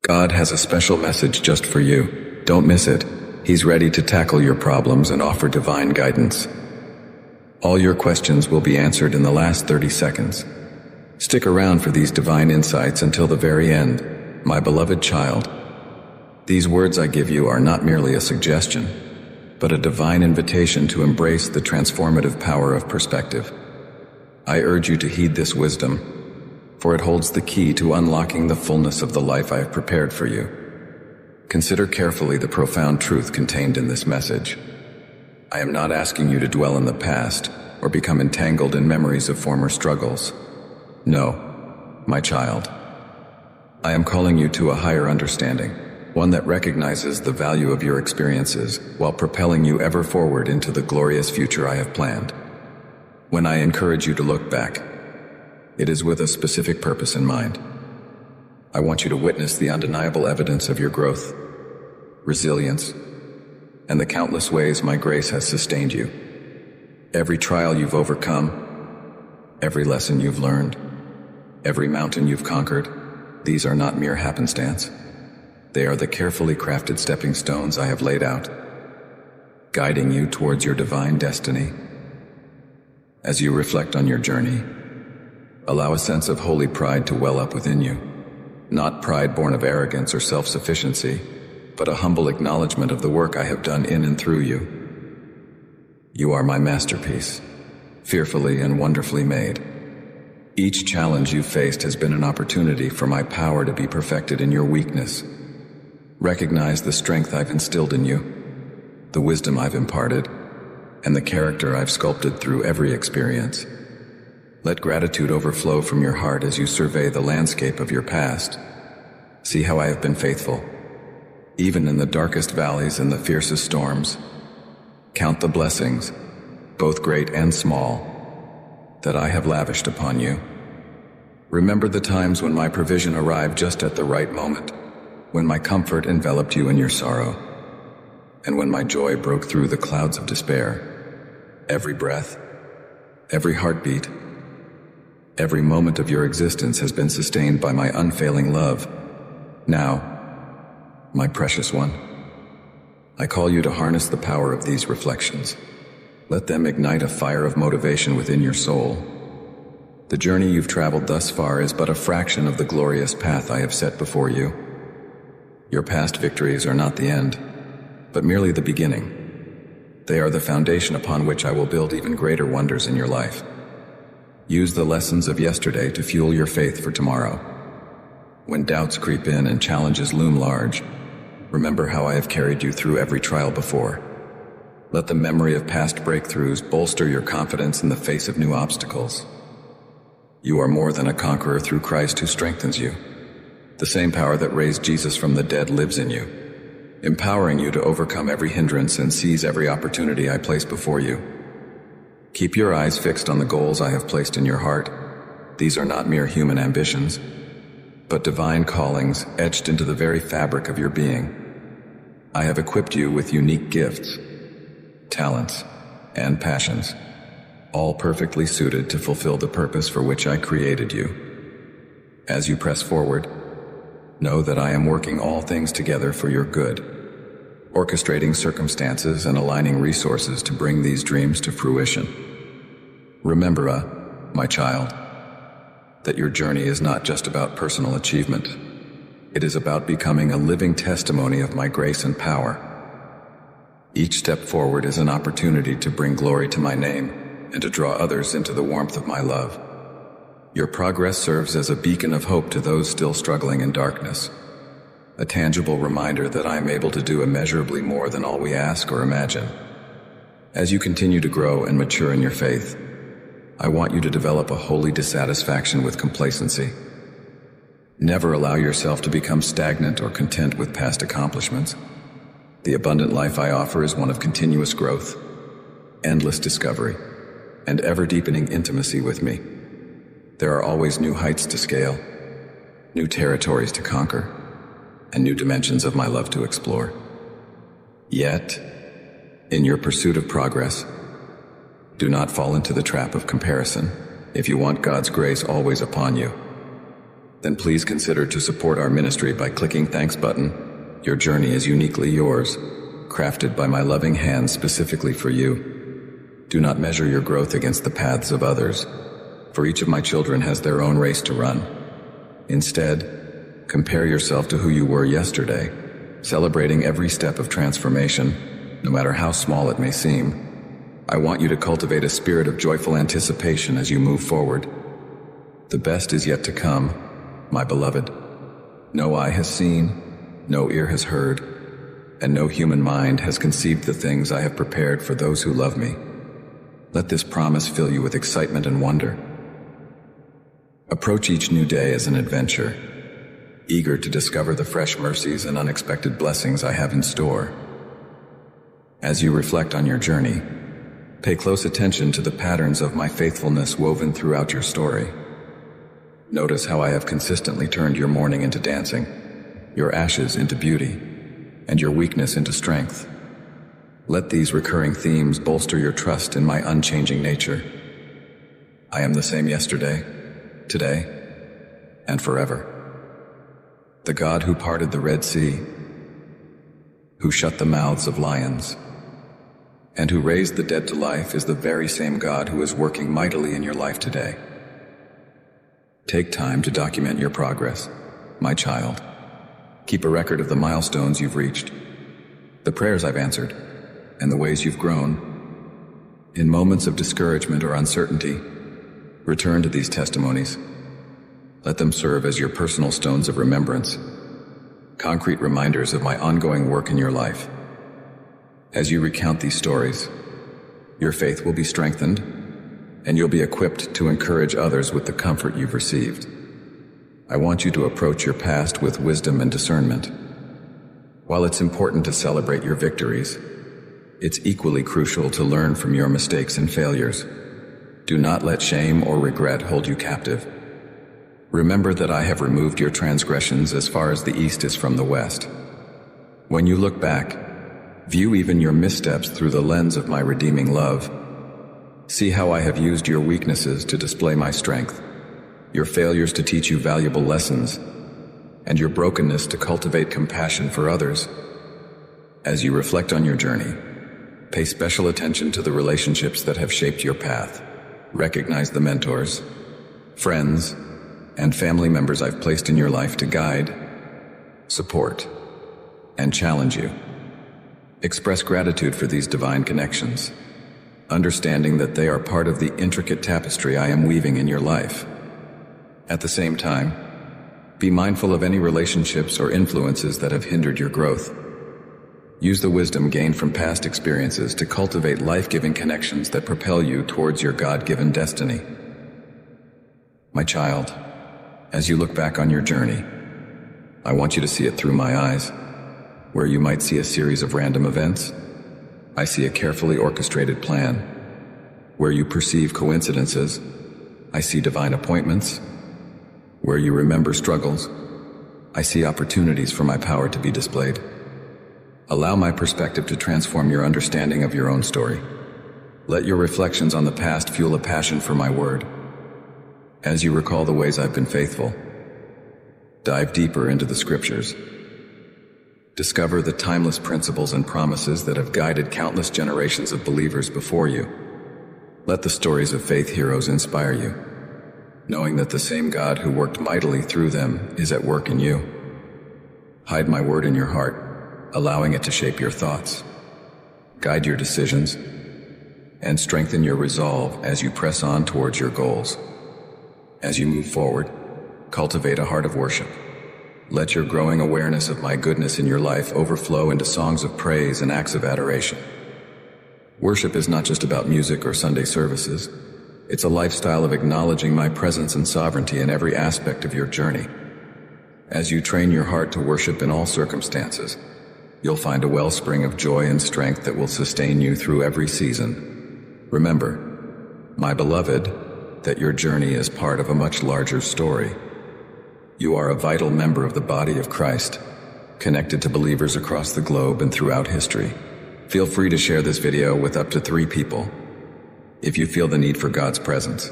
God has a special message just for you. Don't miss it. He's ready to tackle your problems and offer divine guidance. All your questions will be answered in the last 30 seconds. Stick around for these divine insights until the very end, my beloved child. These words I give you are not merely a suggestion, but a divine invitation to embrace the transformative power of perspective. I urge you to heed this wisdom, for it holds the key to unlocking the fullness of the life I have prepared for you. Consider carefully the profound truth contained in this message. I am not asking you to dwell in the past or become entangled in memories of former struggles. No, my child. I am calling you to a higher understanding, one that recognizes the value of your experiences while propelling you ever forward into the glorious future I have planned. When I encourage you to look back, it is with a specific purpose in mind. I want you to witness the undeniable evidence of your growth, resilience, and the countless ways my grace has sustained you. Every trial you've overcome, every lesson you've learned, every mountain you've conquered, these are not mere happenstance. They are the carefully crafted stepping stones I have laid out, guiding you towards your divine destiny. As you reflect on your journey, allow a sense of holy pride to well up within you. Not pride born of arrogance or self-sufficiency, but a humble acknowledgement of the work I have done in and through you. You are my masterpiece, fearfully and wonderfully made. Each challenge you've faced has been an opportunity for my power to be perfected in your weakness. Recognize the strength I've instilled in you, the wisdom I've imparted, and the character I've sculpted through every experience. Let gratitude overflow from your heart as you survey the landscape of your past. See how I have been faithful, even in the darkest valleys and the fiercest storms. Count the blessings, both great and small, that I have lavished upon you. Remember the times when my provision arrived just at the right moment, when my comfort enveloped you in your sorrow, and when my joy broke through the clouds of despair. Every breath, every heartbeat, every moment of your existence has been sustained by my unfailing love. Now, my precious one, I call you to harness the power of these reflections. Let them ignite a fire of motivation within your soul. The journey you've traveled thus far is but a fraction of the glorious path I have set before you. Your past victories are not the end, but merely the beginning. They are the foundation upon which I will build even greater wonders in your life. Use the lessons of yesterday to fuel your faith for tomorrow. When doubts creep in and challenges loom large, remember how I have carried you through every trial before. Let the memory of past breakthroughs bolster your confidence in the face of new obstacles. You are more than a conqueror through Christ who strengthens you. The same power that raised Jesus from the dead lives in you, empowering you to overcome every hindrance and seize every opportunity I place before you. Keep your eyes fixed on the goals I have placed in your heart. These are not mere human ambitions, but divine callings etched into the very fabric of your being. I have equipped you with unique gifts, talents, and passions, all perfectly suited to fulfill the purpose for which I created you. As you press forward, know that I am working all things together for your good, orchestrating circumstances and aligning resources to bring these dreams to fruition. Remember, my child, that your journey is not just about personal achievement. It is about becoming a living testimony of my grace and power. Each step forward is an opportunity to bring glory to my name and to draw others into the warmth of my love. Your progress serves as a beacon of hope to those still struggling in darkness, a tangible reminder that I am able to do immeasurably more than all we ask or imagine. As you continue to grow and mature in your faith, I want you to develop a holy dissatisfaction with complacency. Never allow yourself to become stagnant or content with past accomplishments. The abundant life I offer is one of continuous growth, endless discovery, and ever-deepening intimacy with me. There are always new heights to scale, new territories to conquer, and new dimensions of my love to explore. Yet, in your pursuit of progress, do not fall into the trap of comparison if you want God's grace always upon you. Then please consider to support our ministry by clicking Thanks button. Your journey is uniquely yours, crafted by my loving hands specifically for you. Do not measure your growth against the paths of others, for each of my children has their own race to run. Instead, compare yourself to who you were yesterday, celebrating every step of transformation, no matter how small it may seem. I want you to cultivate a spirit of joyful anticipation as you move forward. The best is yet to come, my beloved. No eye has seen, no ear has heard, and no human mind has conceived the things I have prepared for those who love me. Let this promise fill you with excitement and wonder. Approach each new day as an adventure, eager to discover the fresh mercies and unexpected blessings I have in store. As you reflect on your journey, pay close attention to the patterns of my faithfulness woven throughout your story. Notice how I have consistently turned your mourning into dancing, your ashes into beauty, and your weakness into strength. Let these recurring themes bolster your trust in my unchanging nature. I am the same yesterday, today, and forever. The God who parted the Red Sea, who shut the mouths of lions, and who raised the dead to life is the very same God who is working mightily in your life today. Take time to document your progress, my child. Keep a record of the milestones you've reached, the prayers I've answered, and the ways you've grown. In moments of discouragement or uncertainty, return to these testimonies. Let them serve as your personal stones of remembrance, concrete reminders of my ongoing work in your life. As you recount these stories, your faith will be strengthened, and you'll be equipped to encourage others with the comfort you've received. I want you to approach your past with wisdom and discernment. While it's important to celebrate your victories, it's equally crucial to learn from your mistakes and failures. Do not let shame or regret hold you captive. Remember that I have removed your transgressions as far as the east is from the west. When you look back, view even your missteps through the lens of my redeeming love. See how I have used your weaknesses to display my strength, your failures to teach you valuable lessons, and your brokenness to cultivate compassion for others. As you reflect on your journey, pay special attention to the relationships that have shaped your path. Recognize the mentors, friends, and family members I've placed in your life to guide, support, and challenge you. Express gratitude for these divine connections, understanding that they are part of the intricate tapestry I am weaving in your life. At the same time, be mindful of any relationships or influences that have hindered your growth. Use the wisdom gained from past experiences to cultivate life-giving connections that propel you towards your God-given destiny. My child, as you look back on your journey, I want you to see it through my eyes. Where you might see a series of random events, I see a carefully orchestrated plan. Where you perceive coincidences, I see divine appointments. Where you remember struggles, I see opportunities for my power to be displayed. Allow my perspective to transform your understanding of your own story. Let your reflections on the past fuel a passion for my word. As you recall the ways I've been faithful, dive deeper into the scriptures. Discover the timeless principles and promises that have guided countless generations of believers before you. Let the stories of faith heroes inspire you, knowing that the same God who worked mightily through them is at work in you. Hide my word in your heart, allowing it to shape your thoughts, guide your decisions, and strengthen your resolve as you press on towards your goals. As you move forward, cultivate a heart of worship. Let your growing awareness of my goodness in your life overflow into songs of praise and acts of adoration. Worship is not just about music or Sunday services. It's a lifestyle of acknowledging my presence and sovereignty in every aspect of your journey. As you train your heart to worship in all circumstances, you'll find a wellspring of joy and strength that will sustain you through every season. Remember, my beloved, that your journey is part of a much larger story. You are a vital member of the body of Christ, connected to believers across the globe and throughout history. Feel free to share this video with up to 3 people if you feel the need for God's presence.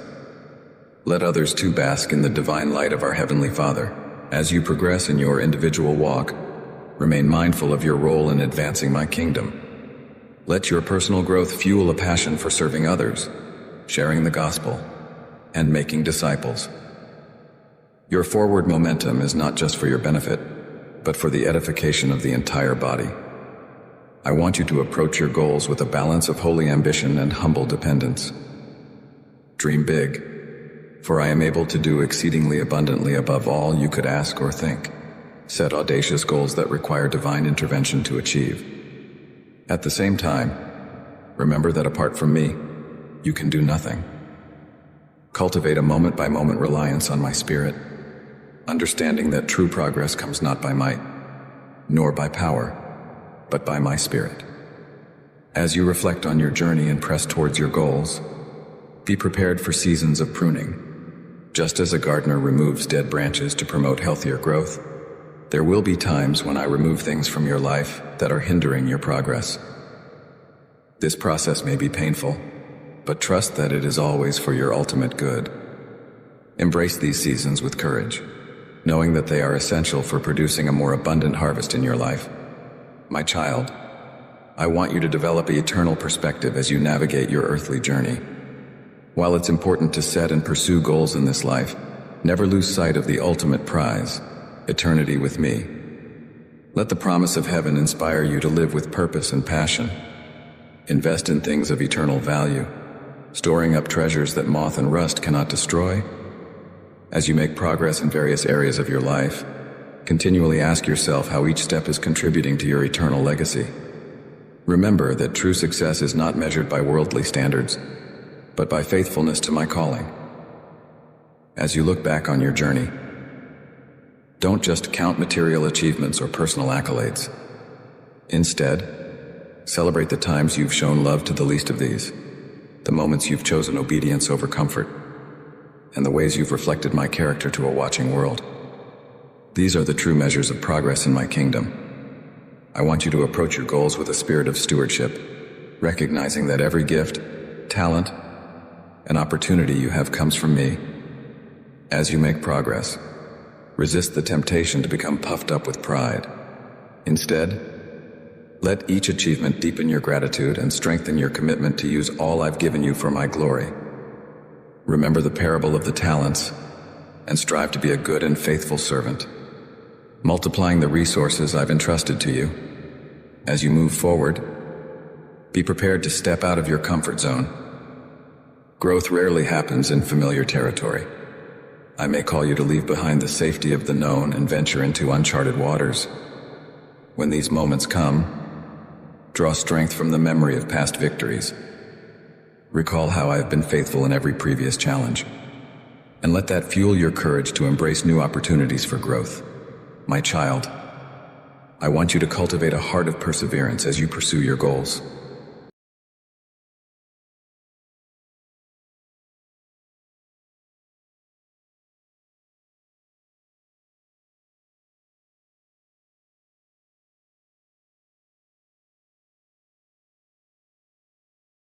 Let others too bask in the divine light of our Heavenly Father. As you progress in your individual walk, remain mindful of your role in advancing my kingdom. Let your personal growth fuel a passion for serving others, sharing the gospel, and making disciples. Your forward momentum is not just for your benefit, but for the edification of the entire body. I want you to approach your goals with a balance of holy ambition and humble dependence. Dream big, for I am able to do exceedingly abundantly above all you could ask or think. Set audacious goals that require divine intervention to achieve. At the same time, remember that apart from me, you can do nothing. Cultivate a moment-by-moment reliance on my Spirit, understanding that true progress comes not by might, nor by power, but by my Spirit. As you reflect on your journey and press towards your goals, be prepared for seasons of pruning. Just as a gardener removes dead branches to promote healthier growth, there will be times when I remove things from your life that are hindering your progress. This process may be painful, but trust that it is always for your ultimate good. Embrace these seasons with courage, knowing that they are essential for producing a more abundant harvest in your life. My child, I want you to develop an eternal perspective as you navigate your earthly journey. While it's important to set and pursue goals in this life, never lose sight of the ultimate prize, eternity with me. Let the promise of heaven inspire you to live with purpose and passion. Invest in things of eternal value, storing up treasures that moth and rust cannot destroy. As you make progress in various areas of your life, continually ask yourself how each step is contributing to your eternal legacy. Remember that true success is not measured by worldly standards, but by faithfulness to my calling. As you look back on your journey, don't just count material achievements or personal accolades. Instead, celebrate the times you've shown love to the least of these, the moments you've chosen obedience over comfort, and the ways you've reflected my character to a watching world. These are the true measures of progress in my kingdom. I want you to approach your goals with a spirit of stewardship, recognizing that every gift, talent, and opportunity you have comes from me. As you make progress, resist the temptation to become puffed up with pride. Instead, let each achievement deepen your gratitude and strengthen your commitment to use all I've given you for my glory. Remember the parable of the talents and strive to be a good and faithful servant, multiplying the resources I've entrusted to you. As you move forward, be prepared to step out of your comfort zone. Growth rarely happens in familiar territory. I may call you to leave behind the safety of the known and venture into uncharted waters. When these moments come, draw strength from the memory of past victories. Recall how I have been faithful in every previous challenge, and let that fuel your courage to embrace new opportunities for growth. My child, I want you to cultivate a heart of perseverance as you pursue your goals.